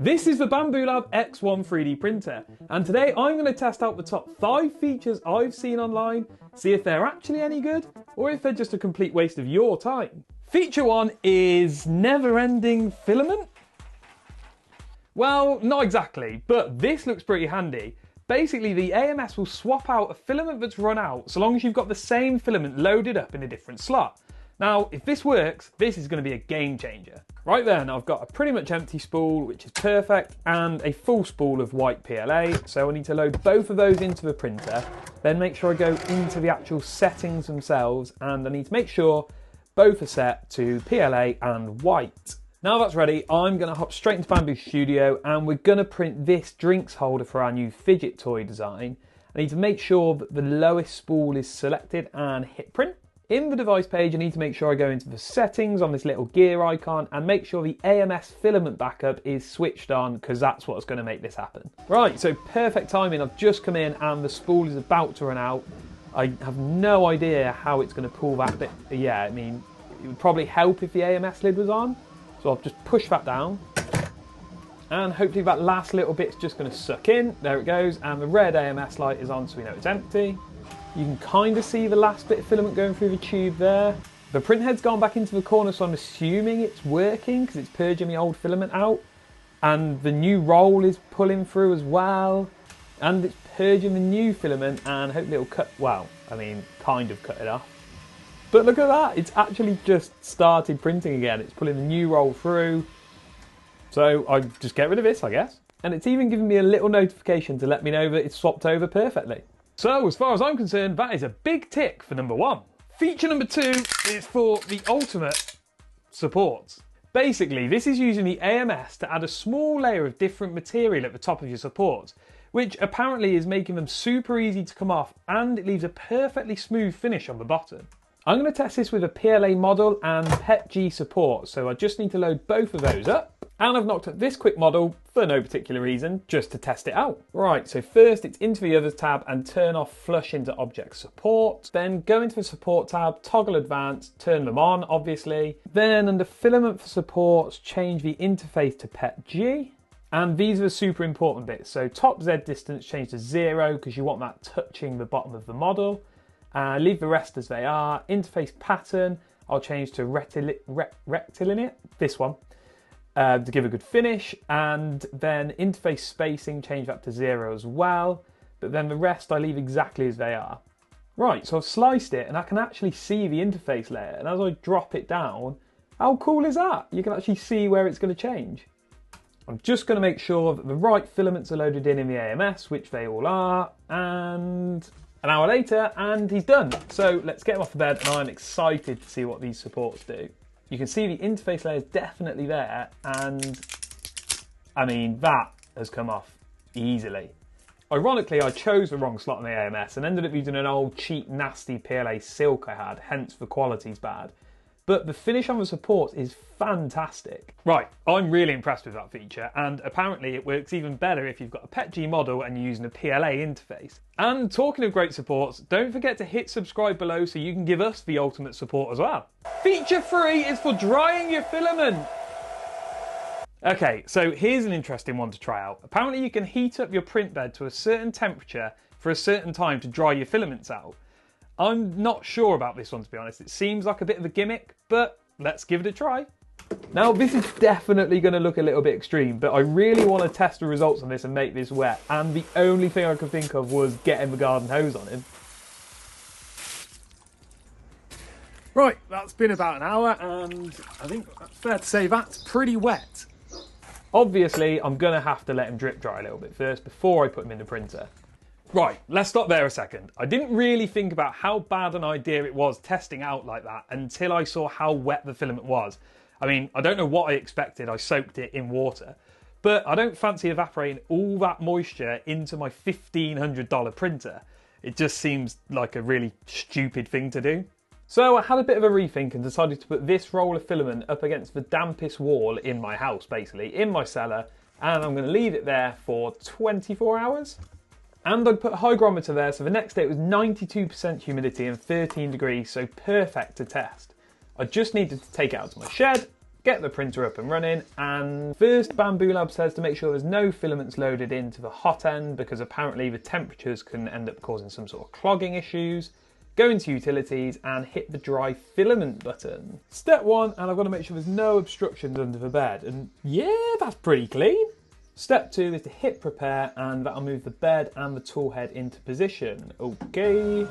This is the Bambu Lab X1 3D printer, and today I'm going to test out the top 5 features I've seen online, see if they're actually any good, or if they're just a complete waste of your time. Feature 1 is never-ending filament? Well, not exactly, but this looks pretty handy. Basically, the AMS will swap out a filament that's run out so long as you've got the same filament loaded up in a different slot. Now, if this works, this is going to be a game changer. Right then, I've got a pretty much empty spool, which is perfect, and a full spool of white PLA. So I need to load both of those into the printer, then make sure I go into the actual settings themselves, and I need to make sure both are set to PLA and white. Now that's ready, I'm going to hop straight into Bambu Studio, and we're going to print this drinks holder for our new fidget toy design. I need to make sure that the lowest spool is selected and hit print. In the device page, I need to make sure I go into the settings on this little gear icon and make sure the AMS filament backup is switched on, because that's what's going to make this happen. Right, so perfect timing. I've just come in and the spool is about to run out. I have no idea how it's going to pull that bit. Yeah, I mean, it would probably help if the AMS lid was on. So I'll just push that down. And hopefully that last little bit's just going to suck in. There it goes. And the red AMS light is on, so we know it's empty. You can kind of see the last bit of filament going through the tube there. The print head's gone back into the corner, so I'm assuming it's working because it's purging the old filament out. And the new roll is pulling through as well. And it's purging the new filament, and hopefully it'll cut, well, I mean, kind of cut it off. But look at that, it's actually just started printing again. It's pulling the new roll through. So I just get rid of this, I guess. And it's even giving me a little notification to let me know that it's swapped over perfectly. So, as far as I'm concerned, that is a big tick for number 1. Feature number 2 is for the ultimate supports. Basically, this is using the AMS to add a small layer of different material at the top of your supports, which apparently is making them super easy to come off, and it leaves a perfectly smooth finish on the bottom. I'm going to test this with a PLA model and PETG support, so I just need to load both of those up. And I've knocked up this quick model for no particular reason, just to test it out. Right, so first it's into the Others tab and turn off Flush into Object Support. Then go into the Support tab, toggle Advanced, turn them on, obviously. Then under Filament for Supports, change the interface to PETG. And these are the super important bits. So top Z distance change to 0 because you want that touching the bottom of the model. Leave the rest as they are. Interface pattern, I'll change to rectilinear, this one. To give a good finish, and then interface spacing, change that to 0 as well, but then the rest I leave exactly as they are. Right, so I've sliced it and I can actually see the interface layer, and as I drop it down, how cool is that? You can actually see where it's going to change. I'm just going to make sure that the right filaments are loaded in the AMS, which they all are, and an hour later, and he's done. So let's get him off the bed, and I'm excited to see what these supports do. You can see the interface layer is definitely there, and I mean, that has come off easily. Ironically, I chose the wrong slot on the AMS and ended up using an old cheap nasty PLA silk I had, hence the quality's bad. But the finish on the support is fantastic. Right, I'm really impressed with that feature, and apparently it works even better if you've got a PETG model and you're using a PLA interface. And talking of great supports, don't forget to hit subscribe below so you can give us the ultimate support as well. Feature 3 is for drying your filament. Okay, so here's an interesting one to try out. Apparently you can heat up your print bed to a certain temperature for a certain time to dry your filaments out. I'm not sure about this one, to be honest. It seems like a bit of a gimmick, but let's give it a try. Now, this is definitely going to look a little bit extreme, but I really want to test the results on this and make this wet. And the only thing I could think of was getting the garden hose on him. Right, that's been about an hour, and I think that's fair to say that's pretty wet. Obviously, I'm going to have to let him drip dry a little bit first before I put him in the printer. Right, let's stop there a second. I didn't really think about how bad an idea it was testing out like that until I saw how wet the filament was. I mean, I don't know what I expected. I soaked it in water, but I don't fancy evaporating all that moisture into my $1,500 printer. It just seems like a really stupid thing to do. So I had a bit of a rethink and decided to put this roll of filament up against the dampest wall in my house, basically, in my cellar, and I'm going to leave it there for 24 hours. And I'd put a hygrometer there, so the next day it was 92% humidity and 13 degrees, so perfect to test. I just needed to take it out to my shed, get the printer up and running, and first Bambu Lab says to make sure there's no filaments loaded into the hot end because apparently the temperatures can end up causing some sort of clogging issues. Go into utilities and hit the dry filament button. Step 1, and I've got to make sure there's no obstructions under the bed, and yeah, that's pretty clean. Step 2 is to hit prepare, and that'll move the bed and the tool head into position. Okay.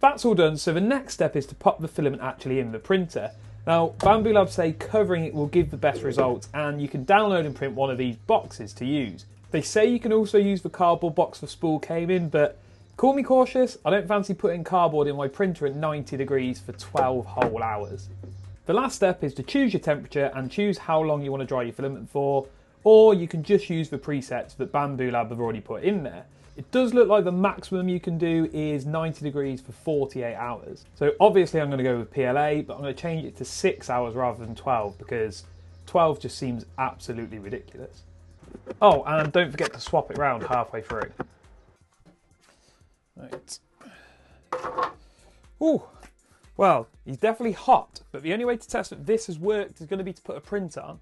That's all done, so the next step is to pop the filament actually in the printer. Now, Bambu Lab say covering it will give the best results, and you can download and print one of these boxes to use. They say you can also use the cardboard box the spool came in, but call me cautious, I don't fancy putting cardboard in my printer at 90 degrees for 12 whole hours. The last step is to choose your temperature and choose how long you want to dry your filament for, or you can just use the presets that Bambu Lab have already put in there. It does look like the maximum you can do is 90 degrees for 48 hours. So obviously I'm going to go with PLA, but I'm going to change it to 6 hours rather than 12 because 12 just seems absolutely ridiculous. Oh, and don't forget to swap it around halfway through. Right. Ooh, well, he's definitely hot, but the only way to test that this has worked is going to be to put a print on.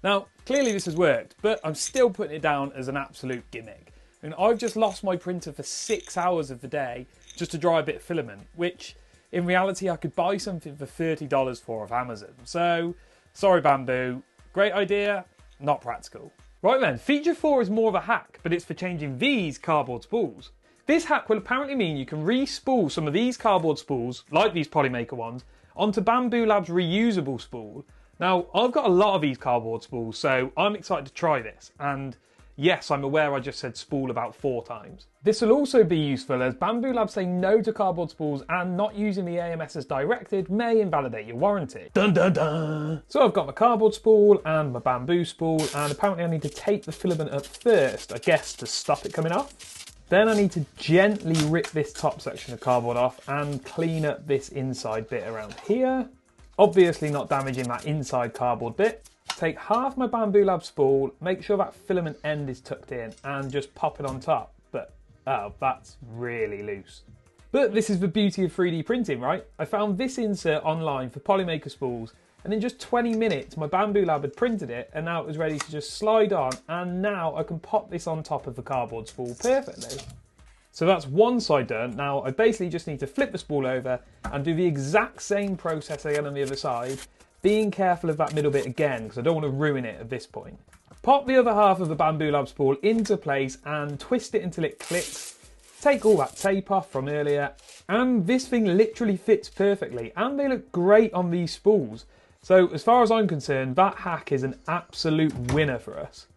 Now, clearly this has worked, but I'm still putting it down as an absolute gimmick. I mean, I've just lost my printer for 6 hours of the day just to dry a bit of filament, which in reality I could buy something for $30 for off Amazon. So, sorry Bambu, great idea, not practical. Right then, feature 4 is more of a hack, but it's for changing these cardboard spools. This hack will apparently mean you can re-spool some of these cardboard spools, like these Polymaker ones, onto Bambu Lab's reusable spool. Now, I've got a lot of these cardboard spools, so I'm excited to try this. And yes, I'm aware I just said spool about 4 times. This will also be useful as Bambu Lab say no to cardboard spools and not using the AMS as directed may invalidate your warranty. Dun dun dun! So I've got my cardboard spool and my bamboo spool, and apparently I need to tape the filament up first, I guess, to stop it coming off. Then I need to gently rip this top section of cardboard off and clean up this inside bit around here. Obviously not damaging that inside cardboard bit. Take half my Bambu Lab spool, make sure that filament end is tucked in and just pop it on top. But, oh, that's really loose. But this is the beauty of 3D printing, right? I found this insert online for Polymaker spools, and in just 20 minutes my Bambu Lab had printed it and now it was ready to just slide on, and now I can pop this on top of the cardboard spool perfectly. So that's one side done. Now I basically just need to flip the spool over and do the exact same process again on the other side, being careful of that middle bit again because I don't want to ruin it at this point. Pop the other half of the Bambu Lab spool into place and twist it until it clicks. Take all that tape off from earlier, and this thing literally fits perfectly, and they look great on these spools. So as far as I'm concerned, that hack is an absolute winner for us.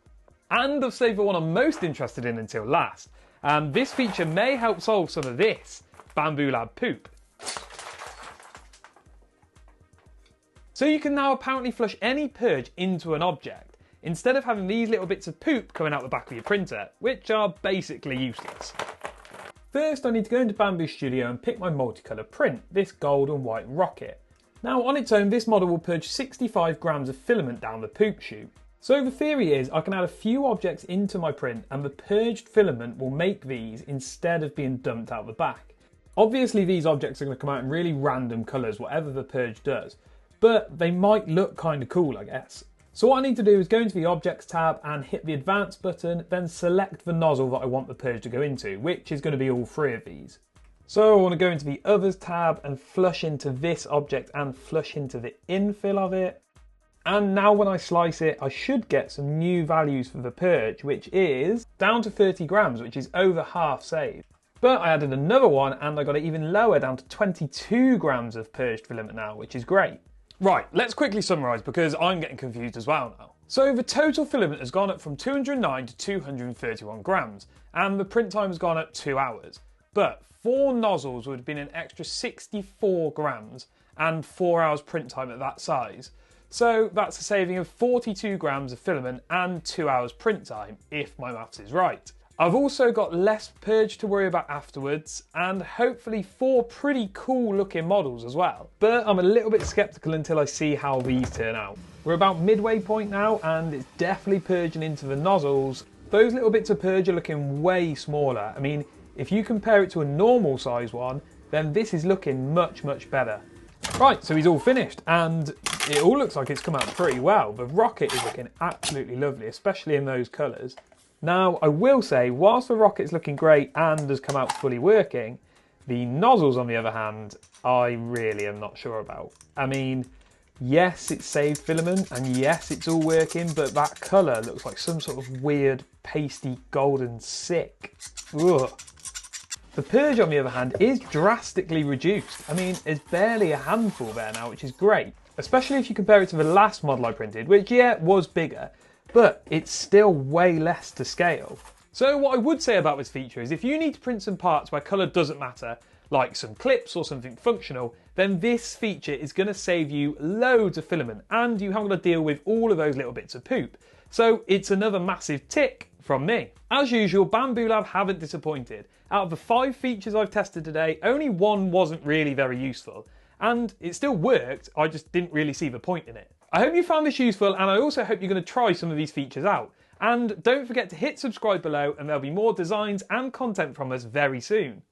And I've saved the one I'm most interested in until last. And this feature may help solve some of this Bambu Lab poop. So you can now apparently flush any purge into an object, instead of having these little bits of poop coming out the back of your printer, which are basically useless. First I need to go into Bambu Studio and pick my multicolour print, this gold and white rocket. Now on its own this model will purge 65 grams of filament down the poop chute. So the theory is I can add a few objects into my print and the purged filament will make these instead of being dumped out the back. Obviously these objects are going to come out in really random colours, whatever the purge does, but they might look kind of cool, I guess. So what I need to do is go into the Objects tab and hit the Advanced button, then select the nozzle that I want the purge to go into, which is going to be all 3 of these. So I want to go into the Others tab and flush into this object and flush into the infill of it. And now when I slice it, I should get some new values for the purge, which is down to 30 grams, which is over half saved. But I added another one and I got it even lower, down to 22 grams of purged filament now, which is great. Right, let's quickly summarise because I'm getting confused as well now. So the total filament has gone up from 209 to 231 grams, and the print time has gone up 2 hours. But 4 nozzles would have been an extra 64 grams and 4 hours print time at that size. So that's a saving of 42 grams of filament and 2 hours print time, if my maths is right. I've also got less purge to worry about afterwards, and hopefully 4 pretty cool looking models as well. But I'm a little bit skeptical until I see how these turn out. We're about midway point now, and it's definitely purging into the nozzles. Those little bits of purge are looking way smaller. I mean, if you compare it to a normal size one, then this is looking much, much better. Right, so he's all finished and it all looks like it's come out pretty well. The rocket is looking absolutely lovely, especially in those colours. Now, I will say, whilst the rocket's looking great and has come out fully working, the nozzles, on the other hand, I really am not sure about. I mean, yes, it's saved filament, and yes, it's all working, but that colour looks like some sort of weird, pasty, golden sick. Ugh. The Purge, on the other hand, is drastically reduced. I mean, it's barely a handful there now, which is great, especially if you compare it to the last model I printed, which, yeah, was bigger, but it's still way less to scale. So what I would say about this feature is if you need to print some parts where colour doesn't matter, like some clips or something functional, then this feature is going to save you loads of filament and you haven't got to deal with all of those little bits of poop. So it's another massive tick from me. As usual, Bambu Lab haven't disappointed. Out of the 5 features I've tested today, only one wasn't really very useful. And it still worked, I just didn't really see the point in it. I hope you found this useful and I also hope you're going to try some of these features out. And don't forget to hit subscribe below and there'll be more designs and content from us very soon.